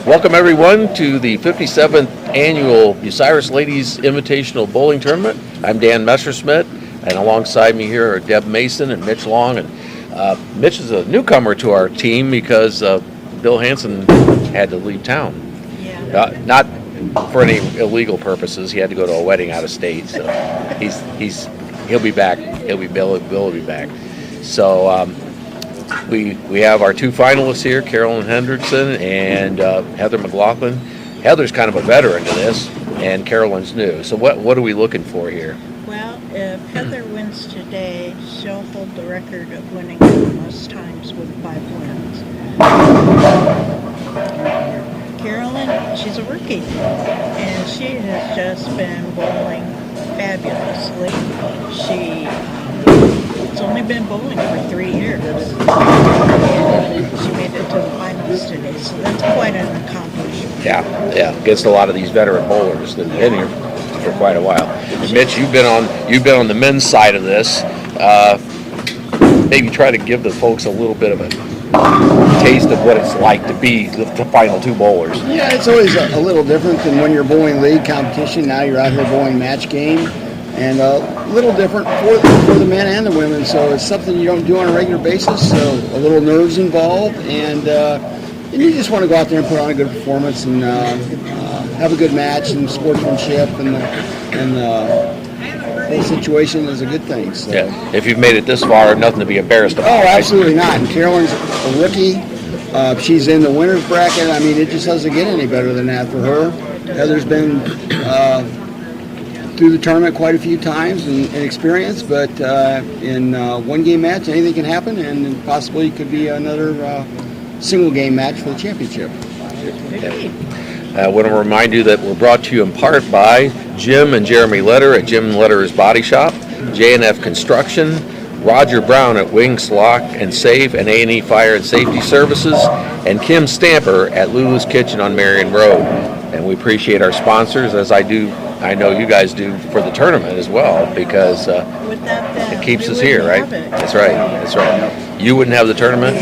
Welcome everyone to the 57th annual Bucyrus Ladies Invitational Bowling Tournament. I'm Dan Messerschmidt, and alongside me here are Deb Mason and Mitch Long. And Mitch is a newcomer to our team because Bill Hansen had to leave town. Yeah. Not for any illegal purposes. He had to go to a wedding out of state, so he'll be back. Bill will be back. So we have our two finalists here, Carolyn Hendrickson and Heather Mclaughlin. Heather's kind of a veteran to this, and Carolyn's new. So what are we looking for here? Well, if Heather wins today, she'll hold the record of winning the most times with 5 wins. Carolyn, she's a rookie, and she has just been bowling fabulously. She's only been bowling for 3 years, and she made it to the finals today, so that's quite an accomplishment. Yeah, against a lot of these veteran bowlers that have been here for quite a while. And Mitch, you've been on the men's side of this. Maybe try to give the folks a little bit of a taste of what it's like to be the final two bowlers. Yeah, it's always a little different than when you're bowling league competition. Now you're out here bowling match game, and a little different for the men and the women. So it's something you don't do on a regular basis. So a little nerves involved, and you just want to go out there and put on a good performance and have a good match and sportsmanship and the whole situation is a good thing. So. Yeah, if you've made it this far, nothing to be embarrassed about. Oh, absolutely not. And Carolyn's a rookie. She's in the winner's bracket. I mean, it just doesn't get any better than that for her. Heather's been through the tournament quite a few times and experience, but in one game match, anything can happen, and possibly it could be another single game match for the championship. I want to remind you that we're brought to you in part by Jim and Jeremy Letter at Jim Letter's Body Shop, J&F Construction, Roger Brown at Wings Lock and Safe and A&E Fire and Safety Services, and Kim Stamper at Lulu's Kitchen on Marion Road. And we appreciate our sponsors, as I know you guys do for the tournament as well, because it keeps us here, right? That's right. You wouldn't have the tournament,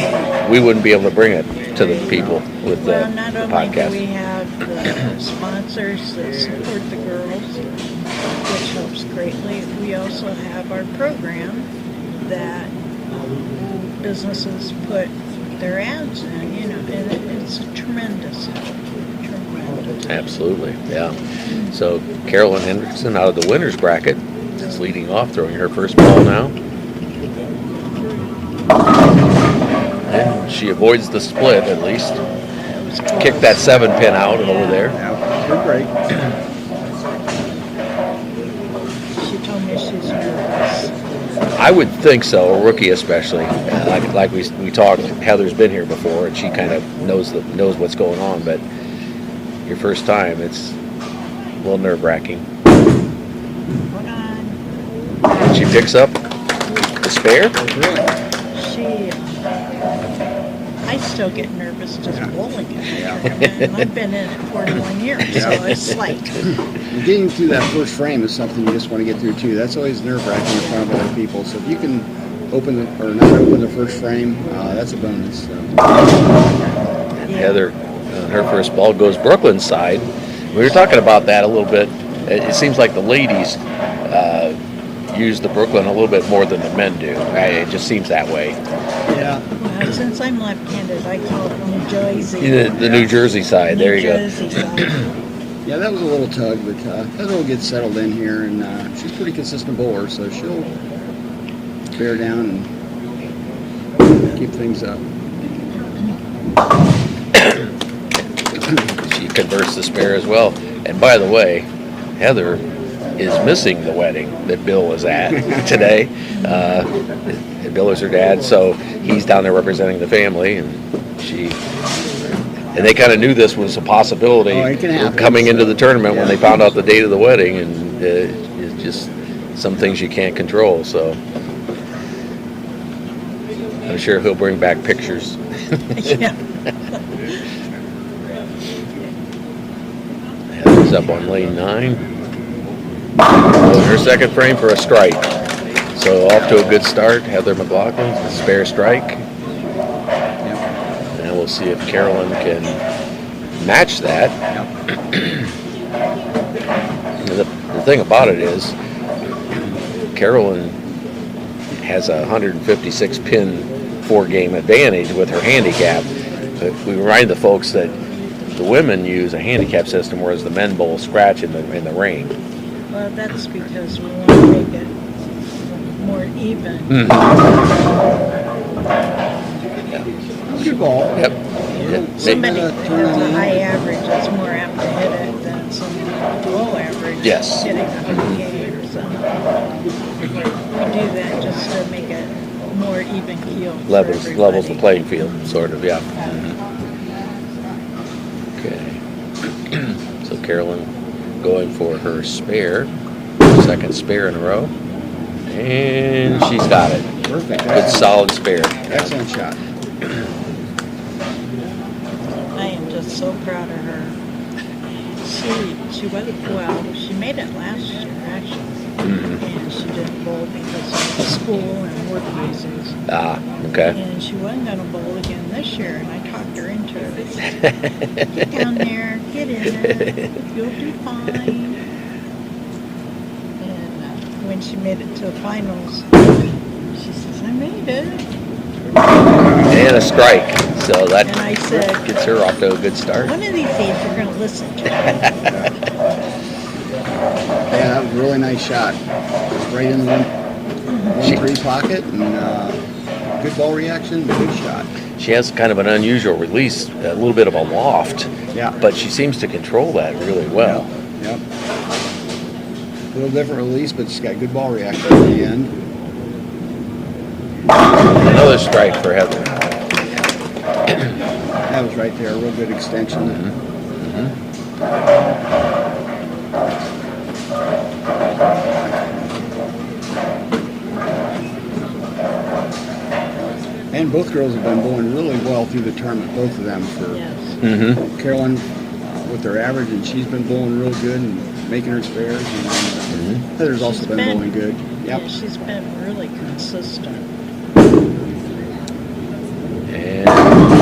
we wouldn't be able to bring it to the people with the podcast. Not only do we have the sponsors that support the girls, which helps greatly, we also have our program that businesses put their ads in, and it's a tremendous help. Absolutely, yeah. So Carolyn Hendrickson out of the winner's bracket is leading off, throwing her first ball now. And she avoids the split at least. Kick that 7-pin out over there. Good break. She told me she's nervous. I would think so, a rookie especially. Like we talked, Heather's been here before, and she kind of knows what's going on. But your first time, it's a little nerve-wracking. Hold on. And she picks up the spare. I still get nervous just bowling it. And I've been in it 41 years, so it's like... Getting through that first frame is something you just want to get through, too. That's always nerve-wracking in front of other people. So if you can not open the first frame, that's a bonus. So. And Heather, her first ball goes Brooklyn's side. We were talking about that a little bit. It seems like the ladies use the Brooklyn a little bit more than the men do. It just seems that way. Yeah. Well, since I'm left-handed, I call it New Jersey. The New Jersey side. There you go. Yeah, that was a little tug, but Heather will get settled in here, and she's a pretty consistent bowler, so she'll bear down and keep things up. She converts the spare as well. And by the way, Heather is missing the wedding that Bill was at today. Bill is her dad, so he's down there representing the family, and they kind of knew this was a possibility coming into the tournament when they found out the date of the wedding, and it's just some things you can't control. So I'm sure he'll bring back pictures. Yeah. Heather's up on lane 9. Her second frame for a strike. So off to a good start. Heather Mclaughlin, spare strike. And we'll we'll see if Carolyn can match that. The thing about it is, Carolyn has a 156 pin 4-game advantage with her handicap. But we remind the folks that the women use a handicap system, whereas the men bowl scratch in the ring. Well, that's because we want to make it more even. Good ball. Yep. Somebody that has a high average is more apt to hit it than someone with low average Yes. hitting a 100K or something. We do that just to make it more even keel. for Levels the everybody. playing field, sort of, yeah. Okay. So Carolyn going for her spare, second spare in a row, and she's got it. Perfect. Good solid spare. Excellent shot. I am just so proud of her. She was, well, she made it last year actually, and she didn't bowl because of school and work reasons. Ah, okay. And she wasn't going to bowl again this year, and I talked her into it. I said, get down there, get in it, you'll do fine. And when she made it to the finals, she says, I made it. And a strike. So that And I said, gets her off to a good start. one of these days you're going to listen to me. Yeah, that was a really nice shot. Just right in the 1-3 pocket, and good ball reaction, good shot. She has kind of an unusual release, a little bit of a loft, Yeah. but she seems to control that really well. Yep. A little different release, but she's got good ball reaction at the end. Another strike for Heather. That was right there, a real good extension. And both girls have been bowling really well through the tournament, both of them. For Yes. Carolyn with their average, and she's been bowling real good and making her spares. And Heather's also She's been been- bowling good. Yep. Yeah, she's been really consistent. And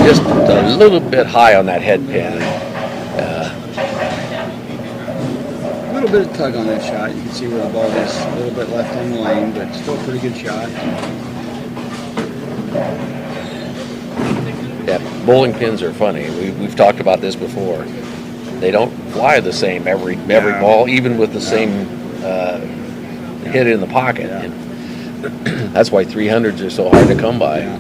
just a little bit high on that head pin. A little bit of tug on that shot. You can see where the ball is a little bit left on the lane, but still a pretty good shot. Yeah, bowling pins are funny. We've talked about this before. They don't fly the same every Yeah. ball, even with the same hit in the pocket. Yeah. And that's why 300s are so hard to come by. Yeah.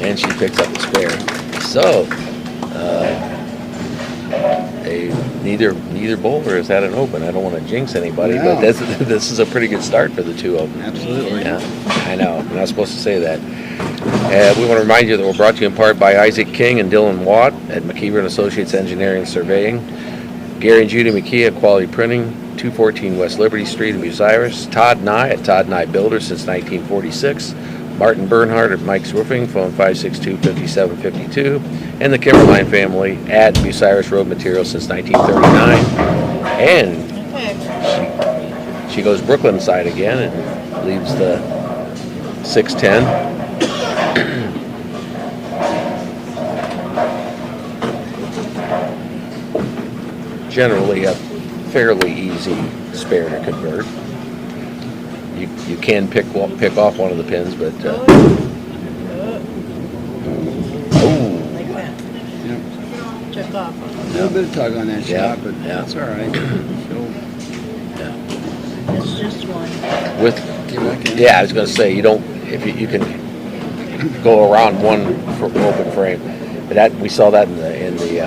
And she picks up the spare. So, neither bowler has had an open. I don't want to jinx anybody, No. but this is a pretty good start for the two of them. Absolutely. Yeah, I know. We're not supposed to say that. We want to remind you that we're brought to you in part by Isaac King and Dylan Watt at McKeever & Associates Engineering Surveying, Gary and Judy McKee at Quality Printing, 214 West Liberty Street in Bucyrus, Todd Nye at Todd Nye Builders since 1946, Martin Bernhardt at Mike's Roofing, phone 562-5752, and the Kimberline family at Bucyrus Road Materials since 1939. And Okay. she goes Brooklyn side again and leaves the 610. Generally a fairly easy spare to convert. You can pick off one of the pins, but Like that. Yep. Took off. A little bit of tug on that Yeah, shot, but yeah. that's all right. It's just one. with yeah, I was going to say you don't if you can go around one open frame, but that we saw that in the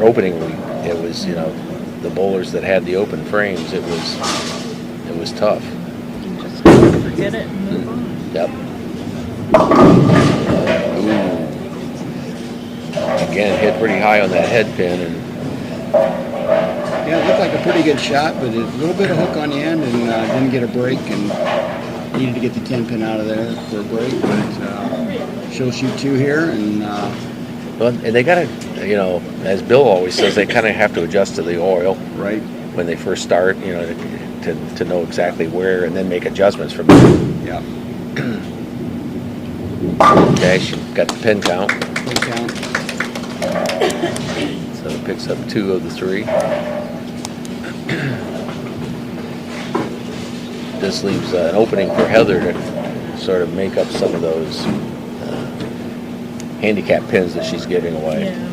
opening week. It was the bowlers that had the open frames. It was tough. You can just forget it and move on. Yep. Again, hit pretty high on that head pin, and Yeah, it looked like a pretty good shot, but a little bit of hook on the end, and didn't get a break, and needed to get the 10 pin out of there for a break. But she'll shoot 2 here, and they got to, as Bill always says, they kind of have to adjust to the oil right. when they first start, to know exactly where, and then make adjustments from there. Yeah. Okay, she got the pin count, Good count. so it picks up 2 of the 3. This leaves an opening for Heather to sort of make up some of those handicap pins that she's giving away. Yeah.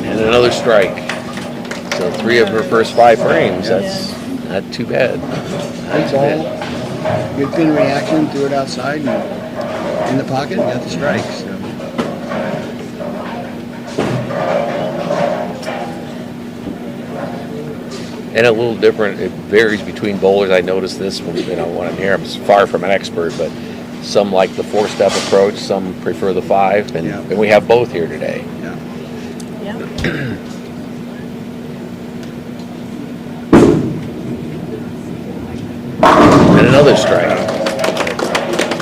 And another strike. So 3 of her first 5 frames. That's not too bad. That's all. Good pin reaction, threw it outside and in the pocket, got the strike. So. And a little different. It varies between bowlers. I noticed this when I'm here. I'm far from an expert, but some like the 4-step approach. Some prefer the 5, and we have both here today. Yeah. Yeah. And another strike.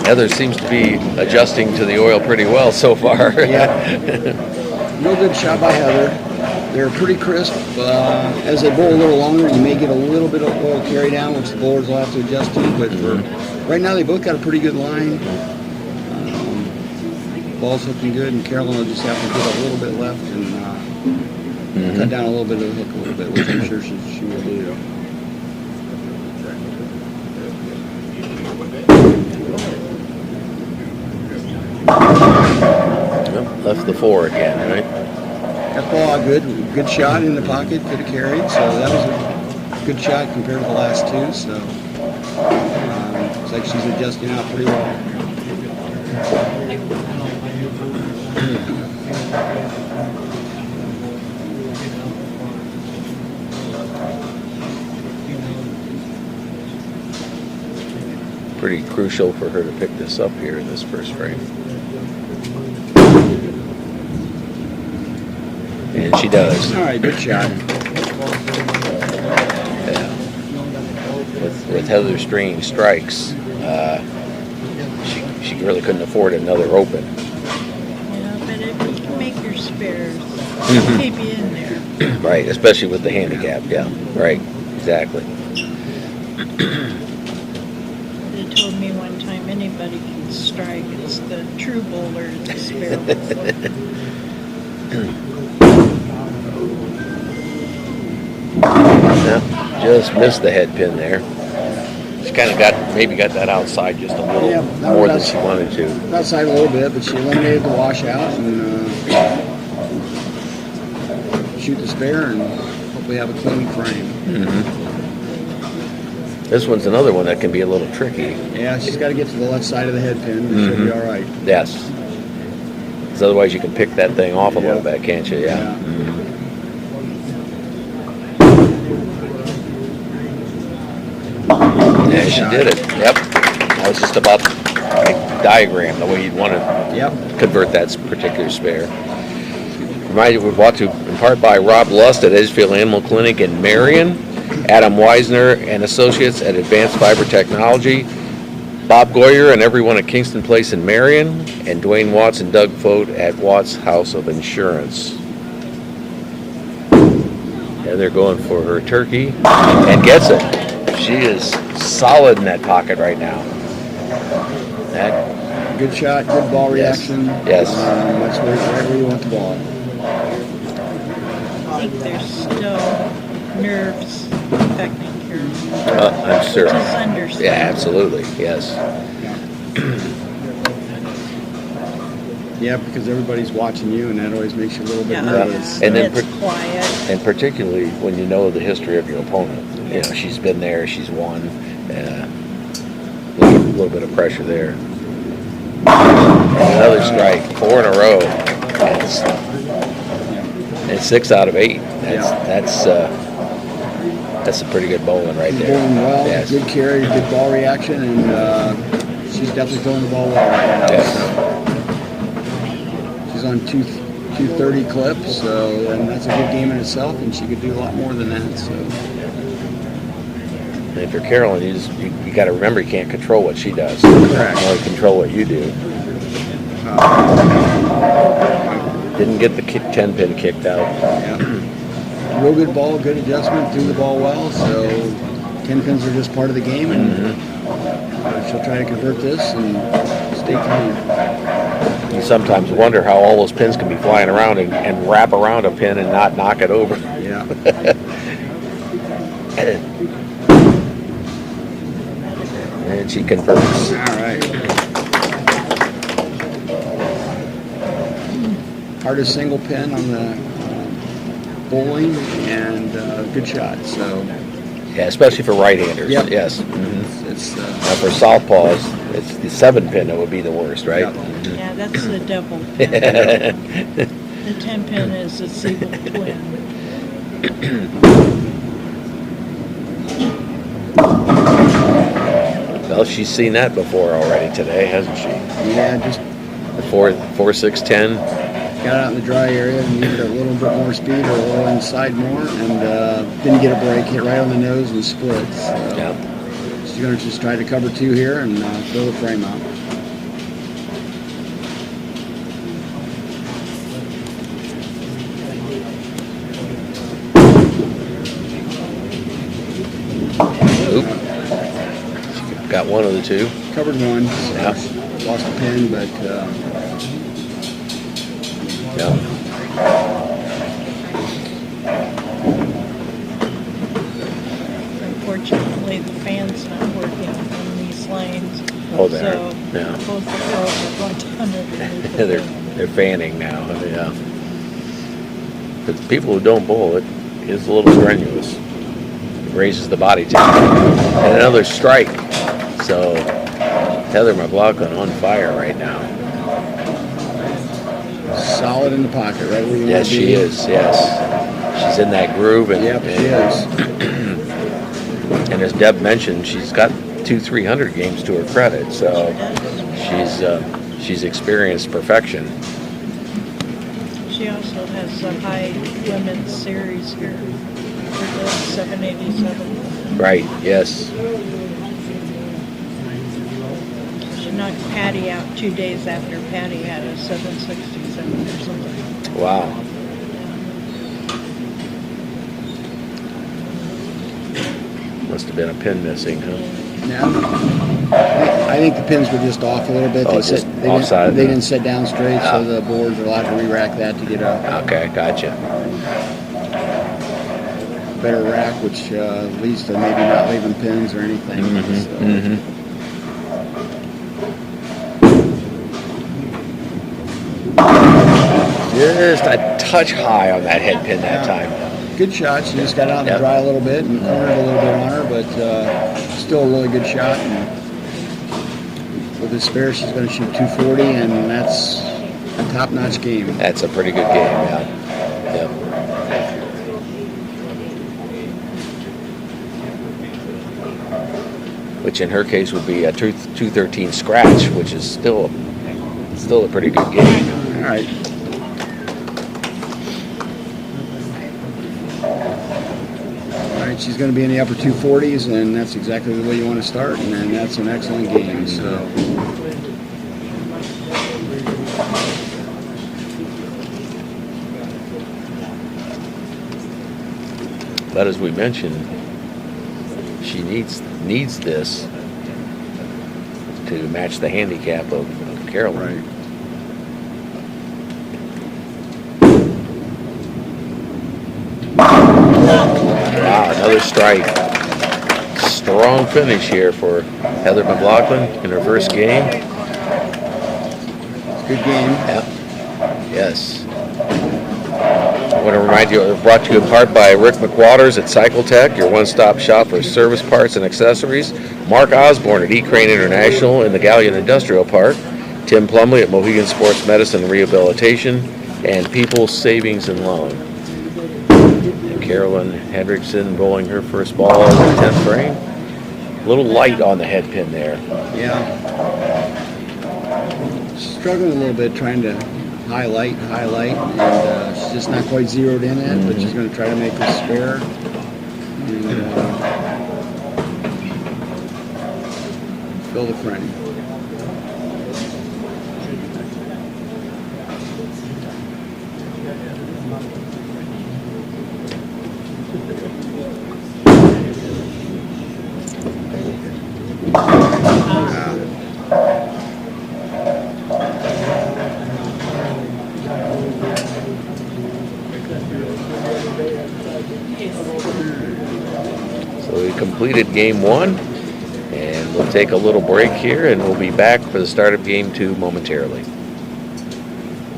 Heather seems to be adjusting to the oil pretty well so far. Yeah. Real good shot by Heather. They're pretty crisp. As they bowl a little longer, you may get a little bit of oil carry down, which the bowlers will have to adjust to. But for right now, they both got a pretty good line. Ball's looking good, and Carolyn will just have to get a little bit left and cut down a little bit of the hook a little bit, which I'm sure she will do. Left the 4 again, right? That ball good shot in the pocket, could have carried. So that was a good shot compared to the last 2. So it's like she's adjusting out pretty well. Pretty crucial for her to pick this up here in this first frame. And she does. All right, good shot. Yeah. With Heather stringing strikes, she really couldn't afford another open. Yeah, but if you can make your spares, keep you in there. Right, especially with the handicap. Yeah, right, exactly. They told me one time anybody can strike. It's the true bowler, the spare bowler. Yeah, just missed the head pin there. She kind of maybe got that outside just a little more than she wanted to. Outside a little bit, but she eliminated the washout and shoot the spare and hopefully have a clean frame. This one's another one that can be a little tricky. Yeah, she's got to get to the left side of the head pin, and she'll be all right. Yes. Because otherwise you can pick that thing off a little bit, can't you? Yeah. Yeah, she did it. Yep. That was just about the diagram, the way you'd want to convert that particular spare. Reminded we're brought to in part by Rob Lust at Edgefield Animal Clinic in Marion, Adam Weisner and Associates at Advanced Fiber Technology, Bob Goyer and everyone at Kingston Place in Marion, and Dwayne Watts and Doug Fote at Watts House of Insurance. And they're going for her turkey and gets it. She is solid in that pocket right now. Good shot, good ball reaction. Yes. That's right where you want the ball. I think there's still nerves affecting Carolyn. I'm sure. Which is understandable. Yeah, absolutely. Yes. Yeah, because everybody's watching you, and that always makes you a little bit nervous. And then it's quiet. And particularly when you know the history of your opponent. You know, she's been there, she's won. A little bit of pressure there. Another strike, 4 in a row. And 6 out of 8. That's a pretty good bowling right there. Bowling well, yes. Good carry, good ball reaction, and she's definitely throwing the ball well right now. Yes. So she's on 230 clips, so and that's a good game in itself, and she could do a lot more than that. So. And if you're Carolyn, you got to remember you can't control what she does. Correct. You only control what you do. Didn't get the 10 pin kicked out. Yeah. Real good ball, good adjustment, threw the ball well. So 10 pins are just part of the game, and she'll try to convert this and stay clean. You sometimes wonder how all those pins can be flying around and wrap around a pin and not knock it over. Yeah. And she converts. All right. Hardest single pin on the bowling, and good shot. So Yeah, especially for right-handers. Yep. Yes. it's Now for southpaws, it's the 7 pin that would be the worst, right? Yep. Yeah, that's the double pin. The 10 pin is a single twin. Well, she's seen that before already today, hasn't she? Yeah, just The 4, 6, 10. got out in the dry area and needed a little bit more speed or a little inside more, and didn't get a break, hit right on the nose and split. So Yeah. she's going to just try to cover 2 here and throw the frame out. Oop. Got one of the 2. Covered 1. So Yeah. lost a pin, but Yeah. Unfortunately, the fan's not working in these lanes. Oh, there. So Yeah. both the girls are going to underneath the they're, fan. they're fanning now. Yeah. But the people who don't bowl it is a little strenuous. It raises the body temperature. And another strike. So Heather Mclaughlin on fire right now. solid in the pocket, right where you Yes, want to be. she is. Yes. She's in that groove. And, Yep, she is. And as Deb mentioned, she's got 200-300 games to her credit. So she's experienced perfection. She also has a high women's series here for the 787. Right. Yes. She knocked Patty out 2 days after Patty had a 767 or something. Wow. Must have been a pin missing, huh? Yeah. I think the pins were just off a little bit. Oh, just offside, They huh? didn't sit down straight, so the boards are allowed to re-rack that to get a Okay, gotcha. better rack, which leads to maybe not leaving pins or anything. So. Just a touch high on that head pin that time. Good shot. She just got out in the Yep. dry a little bit and cornered a little bit on her, but still a really good shot. And with the spare, she's going to shoot 240, and that's a top-notch game. That's a pretty good game, yeah. Yep. Which in her case would be a 213 scratch, which is still a pretty good game. All right. All right, she's going to be in the upper 240s, and that's exactly the way you want to start, and then that's an excellent game. So, But as we mentioned, she needs this to match the handicap of Carolyn. right. Wow, another strike. Strong finish here for Heather Mclaughlin in her first game. Good game. Yep. Yes. I want to remind you, we're brought to you in part by Rick McWaters at Cycle Tech, your one-stop shop for service parts and accessories. Mark Osborne at E-Crane International in the Galleon Industrial Park. Tim Plumley at Mohegan Sports Medicine and Rehabilitation. And People's Savings and Loan. And Carolyn Hendrickson bowling her first ball in the 10th frame. A little light on the head pin there. Yeah. Struggling a little bit trying to highlight, and she's just not quite zeroed in yet, but she's going to try to make this spare. And fill the frame. So we completed game 1, and we'll take a little break here, and we'll be back for the start of game 2 momentarily.